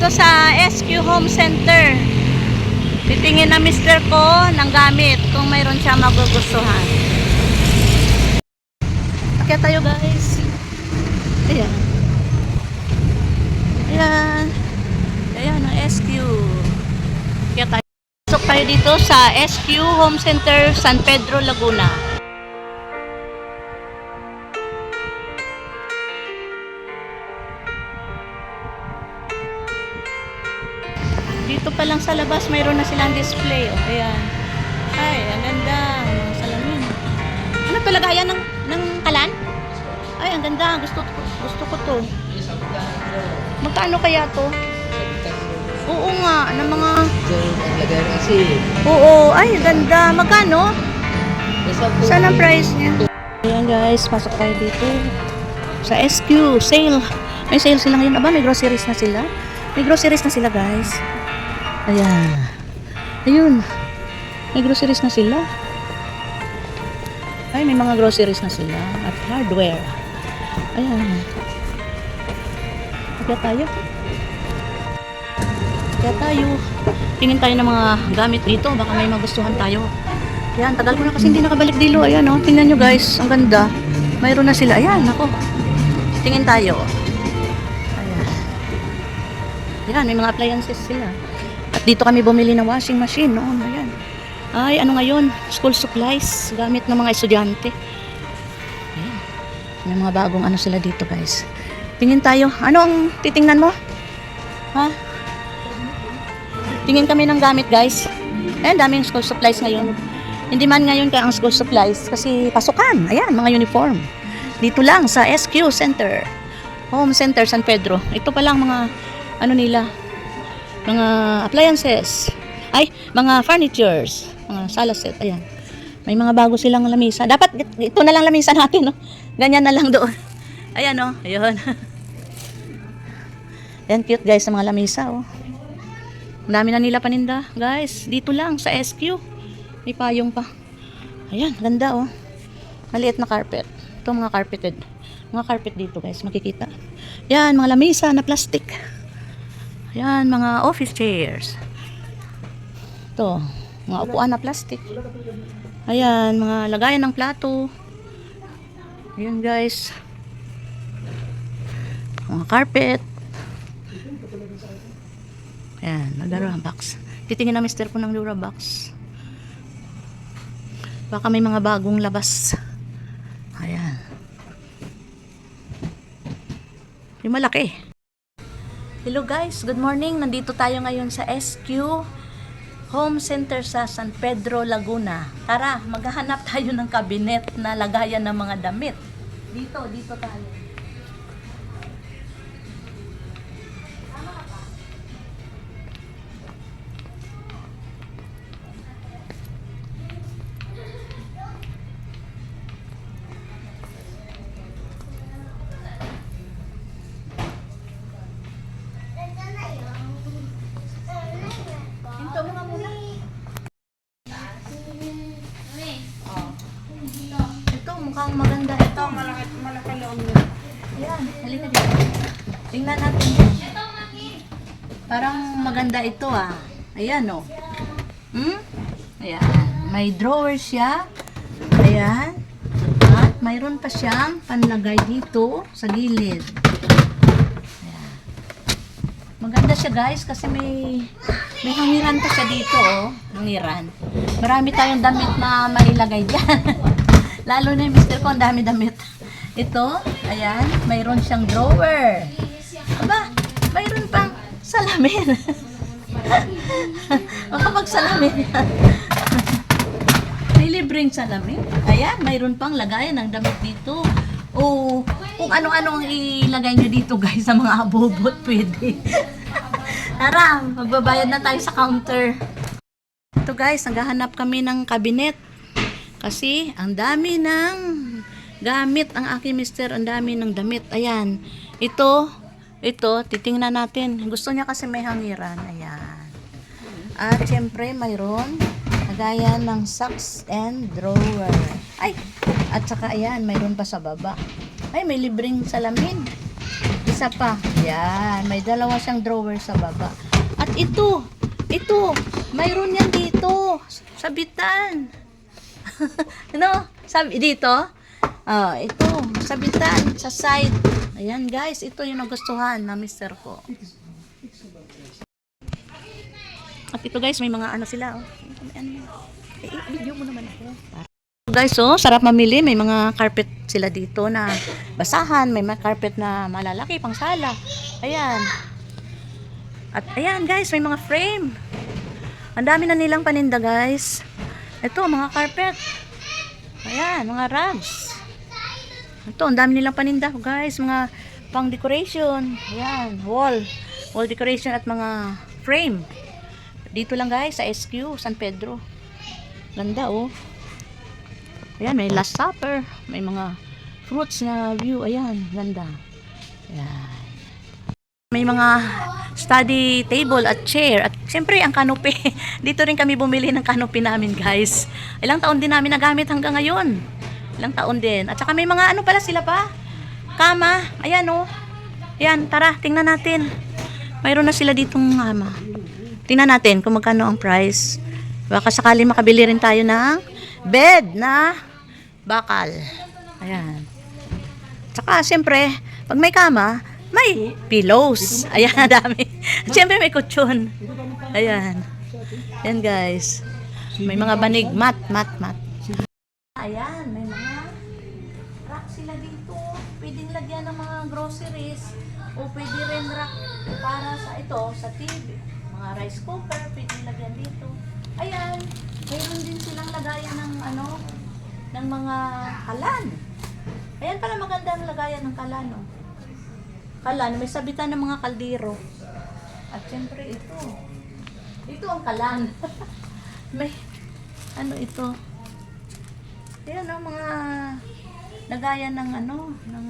sa SQ Home Center. Titingin na mister ko ng gamit kung mayroon siya magugustuhan. Kaya tayo guys. Ayan. Ayan. Ayan ang SQ. Kaya tayo. Pasok tayo dito sa SQ Home Center San Pedro, Laguna. Dito pa lang sa labas, mayroon na silang display. Oh, ayan. Ay, ang ganda. Mga salamin. Ano talaga? Ayan ng kalan? Ay, ang ganda. Gusto ko to. Magkano kaya to? Oo nga. Ng mga... Oo. Ay, ganda. Magkano? Saan ang price niya? Ayan guys, pasok tayo dito. Sa SQ. Sale. May sale sila ngayon. Aba, may groceries na sila. May groceries na sila guys. Ayan. Ayun. May groceries na sila. Ay, may mga groceries na sila. At hardware. Ayan. Kaya tayo. Tingin tayo ng mga gamit dito. Baka may magustuhan tayo. Ayan, tagal ko na kasi hindi nakabalik dilo. Ayan, oh. Tingnan nyo guys. Ang ganda. Mayroon na sila. Ayan, ako. Tingin tayo. Ayan. Ayan, may mga appliances sila. At dito kami bumili ng washing machine noon. Ayan. Ay, ano ngayon? School supplies. Gamit ng mga estudyante. Ayan. May mga bagong ano sila dito guys. Tingin tayo. Ano ang titingnan mo? Ha? Tingin kami ng gamit guys. Ayan, daming school supplies ngayon. Hindi man ngayon ka ang school supplies kasi pasukan. Ayan, mga uniform. Dito lang sa SQ Center. Home Center San Pedro. Ito pa lang mga ano nila. Mga appliances. Ay, mga furnitures. Mga sala set. Ayan. May mga bago silang lamisa. Dapat ito na lang lamisa natin, no? Ganyan na lang doon. Ayan, no? Ayun. Ayan, cute guys sa mga lamisa, oh. Ang dami na nila paninda, guys. Dito lang sa SQ. May payong pa. Ayan, ganda, oh. Maliit na carpet. Ito mga carpeted. Mga carpet dito, guys. Makikita. Ayan, mga lamisa na plastic. Ayan, mga office chairs. Ito, mga upuan na plastic. Ayan, mga lagayan ng plato. Ayan, guys. Mga carpet. Ayan, Durabox. Titingin na mister ko ng Durabox. Baka may mga bagong labas. Ayan. Yung malaki. Hello guys, good morning. Nandito tayo ngayon sa SQ Home Center sa San Pedro, Laguna. Tara, maghahanap tayo ng kabinet na lagayan ng mga damit. Dito tayo. Mukhang maganda ito. Malaki lang. Ayan, halika dito. Tingnan natin. Parang maganda ito ah. Ayan oh. Ayan. May drawer siya. Ayan. At mayroon pa siyang panlagay dito sa gilid. Ayan. Maganda siya guys kasi may hangiran pa siya dito oh. Hangiran. Marami tayong damit na mailagay dyan. Lalo na yung mister ko, ang dami damit. Ito, ayan, mayroon siyang drawer. Aba, mayroon pang salamin. Makapagsalamin yan. May libreng salamin. Ayan, mayroon pang lagayan ng damit dito. O, kung ano-ano ang ilagay nyo dito guys, sa mga abobot, pwede. Tara, magbabayad na tayo sa counter. Ito guys, naghahanap kami ng kabinet. Kasi, ang dami ng gamit ang aking mister. Ang dami ng damit. Ayan. Ito, titingnan natin. Gusto niya kasi may hangiran. Ayan. At, syempre, mayroon lagayan ng socks and drawer. Ay! At saka, ayan, mayroon pa sa baba. Ay, may libreng salamin. isa pa. Yan, may dalawa siyang drawer sa baba. At ito, mayroon yan dito. Sabitan. Ano? Sabi dito? Ito, sabitan sa side. Ayan guys, ito yung nagustuhan na mister ko. At ito guys, may mga ano sila. Video mo naman ako. Guys, sarap mamili. May mga carpet sila dito na basahan. May mga carpet na malalaki, pang sala. Ayan. At ayan guys, may mga frame. Ang dami na nilang paninda guys. Ito, mga carpet. Ayan, mga rugs. Ito, ang dami nilang paninda guys. Mga pang decoration. Ayan, wall decoration at mga frame. Dito lang guys, sa SQ, San Pedro. Ganda Ayan, may Last Supper. May mga fruits na view. Ayan, ganda. Ayan. May mga study table at chair. At syempre, ang canopy. Dito rin kami bumili ng canopy namin, guys. Ilang taon din namin nagamit hanggang ngayon. Ilang taon din. At saka may mga ano pala sila pa. Kama. Ayan, Ayan, tara, tingnan natin. Mayroon na sila ditong kama. Tingnan natin kung magkano ang price. Baka sakali makabili rin tayo ng bed na bakal. Ayan. Tsaka, siyempre, pag may kama, may pillows. Ayan, dami. Siyempre, may kutsyon. Ayan. Ayan, guys. May mga banig. Mat. Ayan, may mga rack sila dito. Pwedeng lagyan ng mga groceries. O pwede rin rack para sa sa TV. Mga rice cooker, pwedeng lagyan dito. Ayan. Mayroon din silang lagayan ng ng mga kalan. Ayan pala maganda ang lagayan ng kalan, Kalan, may sabitan ng mga kaldero. At syempre ito. Ito ang kalan. May ito. Ayan mga lagayan ng ng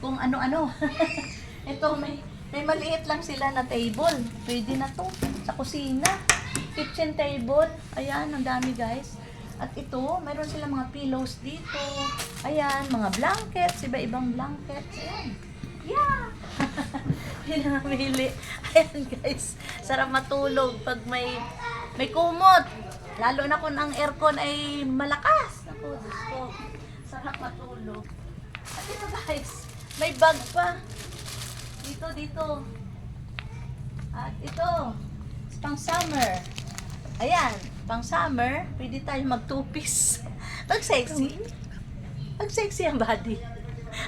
kung ano-ano. Ito may maliit lang sila na table. Pwede na to sa kusina. Kitchen table. Ayan, ang dami guys. At ito, mayroon silang mga pillows dito. Ayan, mga blankets. Iba-ibang blankets. Ayan. Yeah! Pinamili. Ayan guys. Sarap matulog pag may kumot. Lalo na kung ang aircon ay malakas. Ako, Diyos ko. Sarap matulog. At ito guys, may bag pa. Dito. At ito, pang summer. Ayan, pang summer, pwede tayo mag-two-piece. Pag sexy ang body.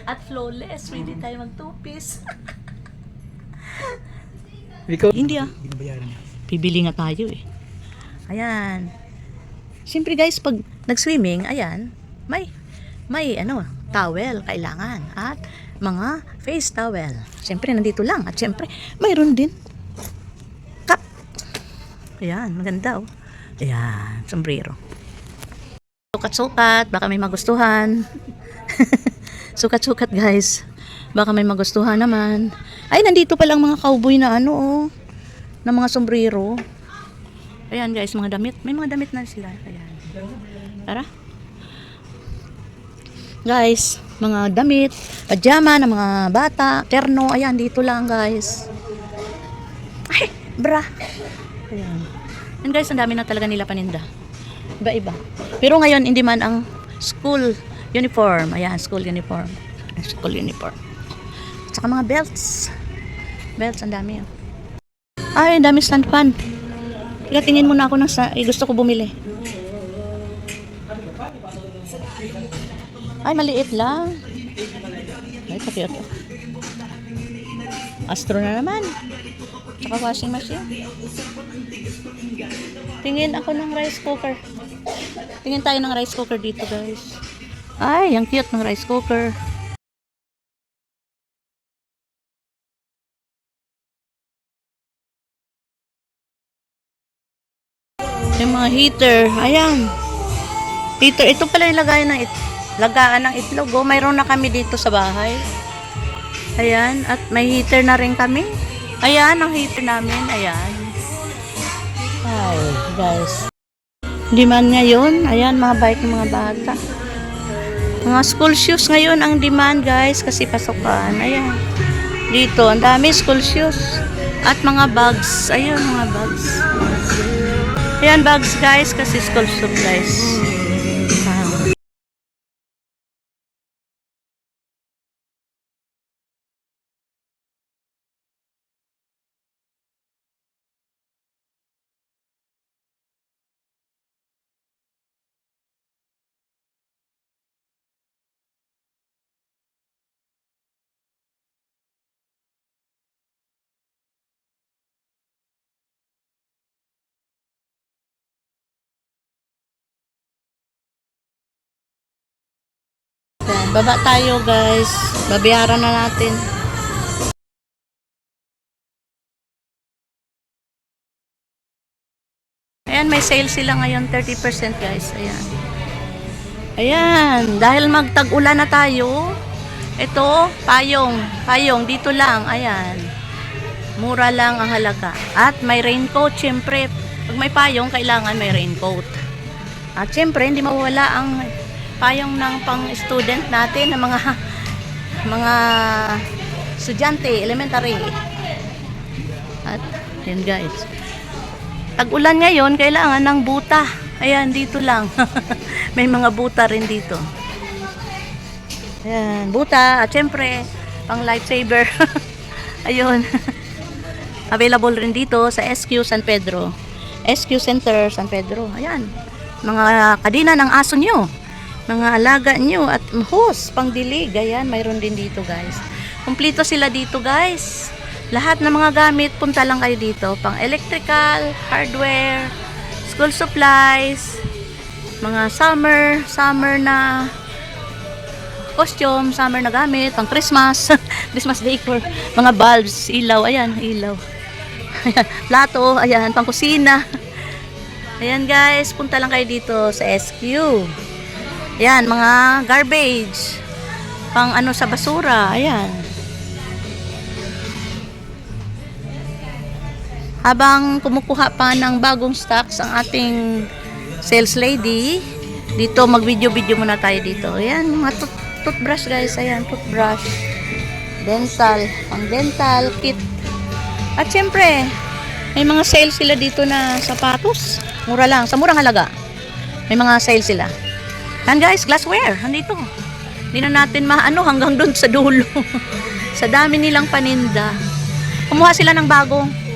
At flawless, pwede tayo mag-two-piece. Hindi Bibili nga tayo Ayan. Siyempre guys, pag nag-swimming, ayan, may towel kailangan. At mga face towel. Siyempre, nandito lang. At siyempre, mayroon din cup. Ayan, maganda Ayan, sombrero. Sukat-sukat, baka may magustuhan. Sukat-sukat guys. Baka may magustuhan naman. Ay, nandito palang mga cowboy na na mga sombrero. Ayan guys, mga damit. May mga damit na sila. Ayan. Tara. Guys, mga damit, pajama ng mga bata, terno, ayan, dito lang guys. Ay, bra. Ayan. And guys, ang dami na talaga nila paninda. Iba-iba. Pero ngayon, hindi man ang school uniform. Ayan, school uniform. School uniform. At saka mga belts. Belts, ang dami Ay, ang dami stand fan. Kaya tingin muna ako gusto ko bumili. Ay, maliit lang. Ay, pa-cute. Astro na naman. Tsaka washing machine. Tingin ako ng rice cooker. Tingin tayo ng rice cooker dito, guys. Ay, ang cute ng rice cooker. Yung mga heater. Ayan. Heater. Ito pala yung lagaan ng itlog. Mayroon na kami dito sa bahay. Ayan. At may heater na rin kami. Ayan, ang heater namin. Ayan. Ay, guys. Demand ngayon. Ayan, mga bike ng mga bata. Mga school shoes ngayon ang demand, guys. Kasi pasukan. Ayan. Dito, ang dami school shoes. At mga bags. Ayun, mga bags. Ayan, bags guys, kasi school supplies. Ah. Ayan, baba tayo guys. Babayaran na natin. Ayan, may sale sila ngayon, 30% guys. Ayan. Ayan, dahil magtag-ulan na tayo, ito, payong. Payong, dito lang. Ayan. Mura lang ang halaga. At may raincoat, syempre. Pag may payong, kailangan may raincoat. At syempre, hindi mawala ang payong ng pang-student natin, ng mga estudyante, elementary. At, yan guys. Tag-ulan ngayon, kailangan ng buta. Ayan, dito lang. May mga buta rin dito. Ayan, buta. At syempre, pang lifesaver. Ayun. Available rin dito sa SQ San Pedro. SQ Center San Pedro. Ayan. Mga kadina ng aso nyo. Mga alaga nyo. At hose, pang dilig. Ayan, mayroon din dito guys. Kumplito sila dito guys. Lahat ng mga gamit, punta lang kayo dito. Pang electrical, hardware, school supplies, mga summer na costume, summer na gamit, pang Christmas, Christmas decor, mga bulbs, ilaw, ayan, ilaw. Ayan, plato, ayan, pang kusina. Ayan guys, punta lang kayo dito sa SQ. Ayan, mga garbage, pang ano sa basura, ayan. Habang kumukuha pa ng bagong stocks ang ating sales lady, dito mag-video muna tayo dito. Ayan, mga toothbrush guys. Ayan, toothbrush. Dental. Pang dental kit. At syempre, may mga sale sila dito na sapatos. Mura lang. Sa murang halaga. May mga sale sila. Ayan guys, glassware. Nandito. Hindi na natin maano hanggang doon sa dulo. Sa dami nilang paninda. Kumuha sila ng bagong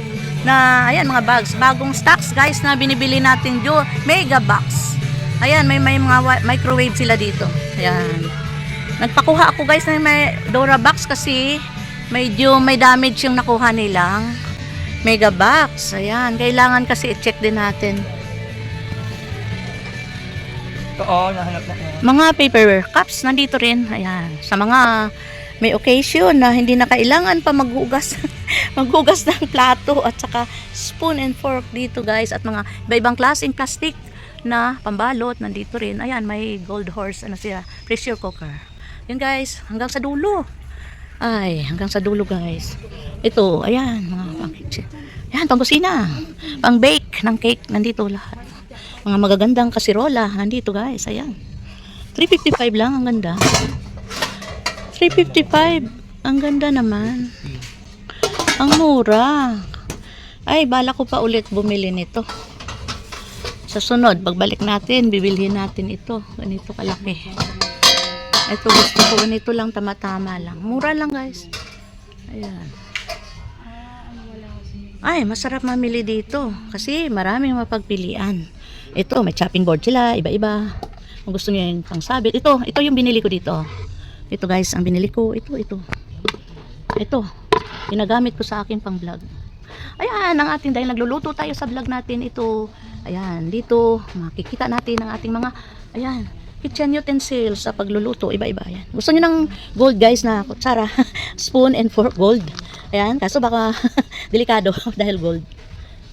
na, ayan, mga bags. Bagong stocks guys na binibili natin. Mega box. Ayan, may mga microwave sila dito. Ayan. Nagpakuha ako guys na may Dora box kasi medyo may damage yung nakuha nilang mega box. Ayan, kailangan kasi i-check din natin. Oo, nahanap na. Mga paperware cups nandito rin. Ayan, sa mga may occasion na hindi na kailangan pa maghugas maghugas ng plato at saka spoon and fork dito guys, at mga iba-ibang klaseng plastic na pambalot nandito rin. Ayan, may gold horse, ano siya, pressure cooker. Yun guys, hanggang sa dulo. Ay, hanggang sa dulo guys. Ito, ayan, mga pang kitchen. Ayan, pang kusina, pang bake ng cake, nandito lahat. Mga magagandang kasirola, nandito guys, ayan. 355 lang, ang ganda. 355. Ang ganda naman. Ang mura. Ay, bala ko pa ulit bumili nito. Sa sunod, pagbalik natin, bibilhin natin ito. Ganito kalaki. Ito gusto ko. Ganito lang, tama-tama lang. Mura lang guys. Ayan. Ay, masarap mamili dito. Kasi maraming mapagpilian. Ito, may chopping board sila. Iba-iba. Kung gusto niyo yung pangsabit. Ito yung binili ko dito. Ito guys, ang binili ko, ito. Ginagamit ko sa akin pang vlog. Ayan, ang ating, dahil nagluluto tayo sa vlog natin, ito. Ayan, dito, makikita natin ang ating mga, ayan, kitchen utensils sa pagluluto, iba-iba. Ayan. Gusto niyo ng gold guys na kutsara, spoon and fork gold. Ayan, kaso baka delikado dahil gold.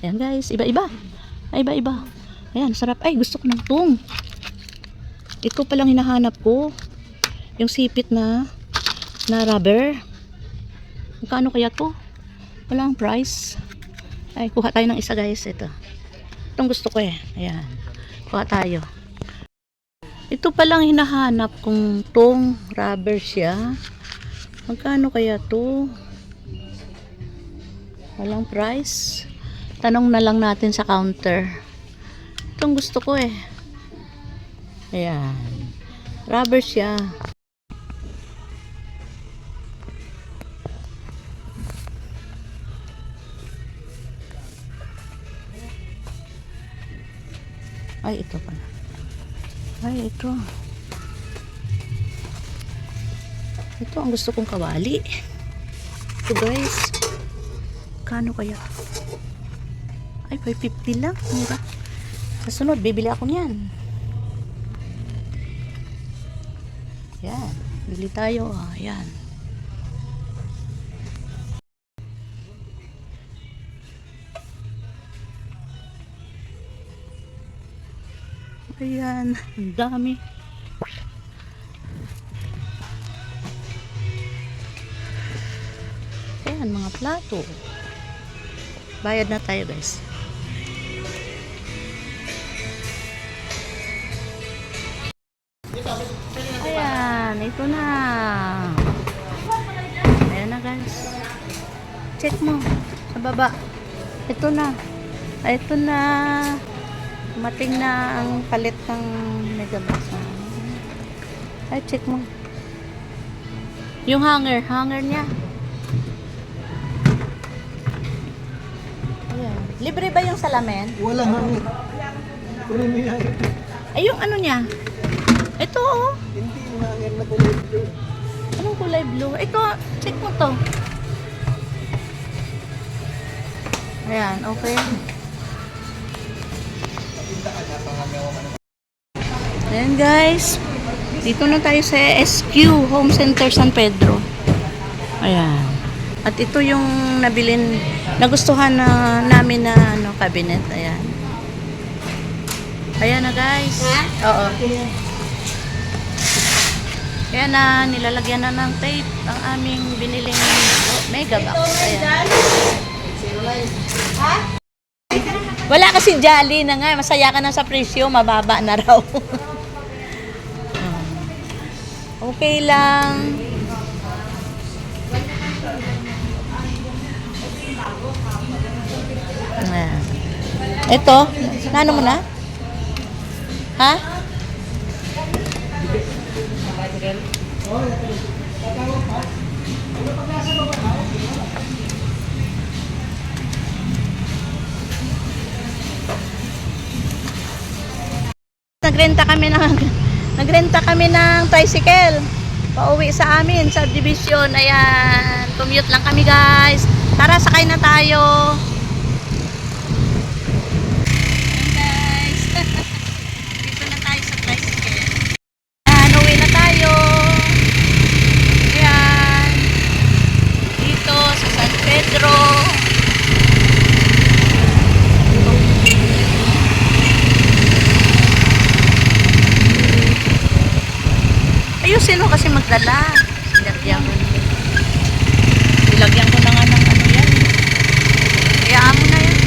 Ayan guys, iba-iba. Iba-iba. Ayan, sarap. Ay, gusto ko ng tong. Ito palang hinahanap ko. Yung sipit na rubber. Magkano kaya to? Walang price. Ay, kuha tayo ng isa guys. Ito. Itong gusto ko eh. Ayan. Kuha tayo. Ito palang hinahanap kong tong rubber siya. Magkano kaya to? Walang price. Tanong na lang natin sa counter. Itong gusto ko eh. Ayan. Rubber siya. Ay, ito pala. Ay, ito. Ito ang gusto kong kawali. Ito guys. Kano kaya? Ay, 550 lang. Mura. Sa sunod, bibili ako niyan. Yan. Bili tayo. Yan. Ayan. Ang dami. Ayan, mga plato. Bayad na tayo guys. Ayan, ito na. Ayan na guys. Check mo. Sa baba. Ito na. Ito na. Dumating na ang palit ng Megabox. Ay, check mo. Yung hanger niya. Ayan. Libre ba yung salamin? Wala hangin. Kunin mo yan. Ay, yung ano niya? Ito, oh. Hindi yung hangin na kulay blue. Anong kulay blue? Ito, check mo to. Ayan, okay. Ayan guys. Dito na tayo sa SQ Home Center San Pedro. Ayan. At ito yung nabilin, nagustuhan na namin na ano, cabinet. Ayan. Ayan na guys. Oo. Ayan na, nilalagyan na ng tape ang aming biniling Megabox. Ayan. Wala kasi jolly na nga. Masaya ka na sa presyo. Mababa na raw. Okay lang. Ayan. Ito. Nano mo na? Ha? Nagrenta kami ng tricycle pauwi sa amin sa division. Ayan, commute lang kami guys. Tara, sakay na tayo. Ayan guys. Dito na tayo sa tricycle. Ayan, uwi na tayo. Ayan, dito sa San Pedro. Ayusin mo kasi magdala. Ilagyan ko na nga ng ano yan. Kayaan mo na yan.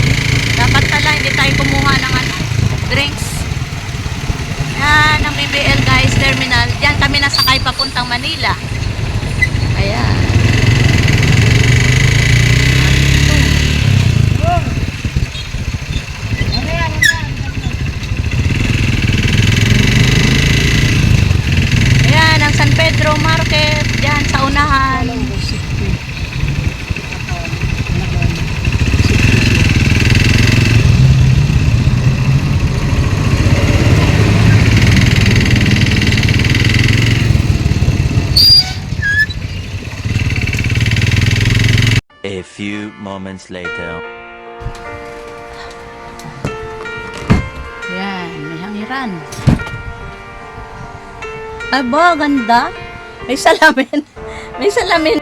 Dapat pala hindi tayo kumuha ng ano, drinks. Yan ang BBL guys, terminal. Diyan kami nasakay papuntang Manila. Ayan. Ayan ang San Pedro Market. Diyan sa unahan. A few moments later. Yan, may hangiran. Aba, ganda. May salamin. May salamin.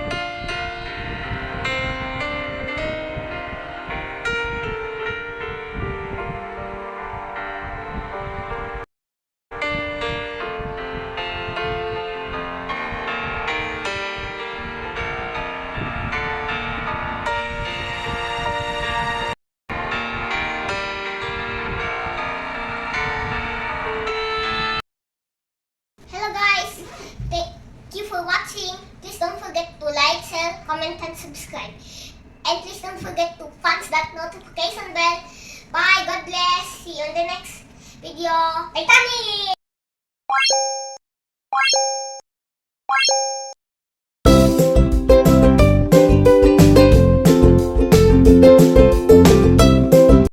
Hello guys, thank you for watching. Please don't forget to that notification bell. Bye. God bless. See you in the next video. Titanic!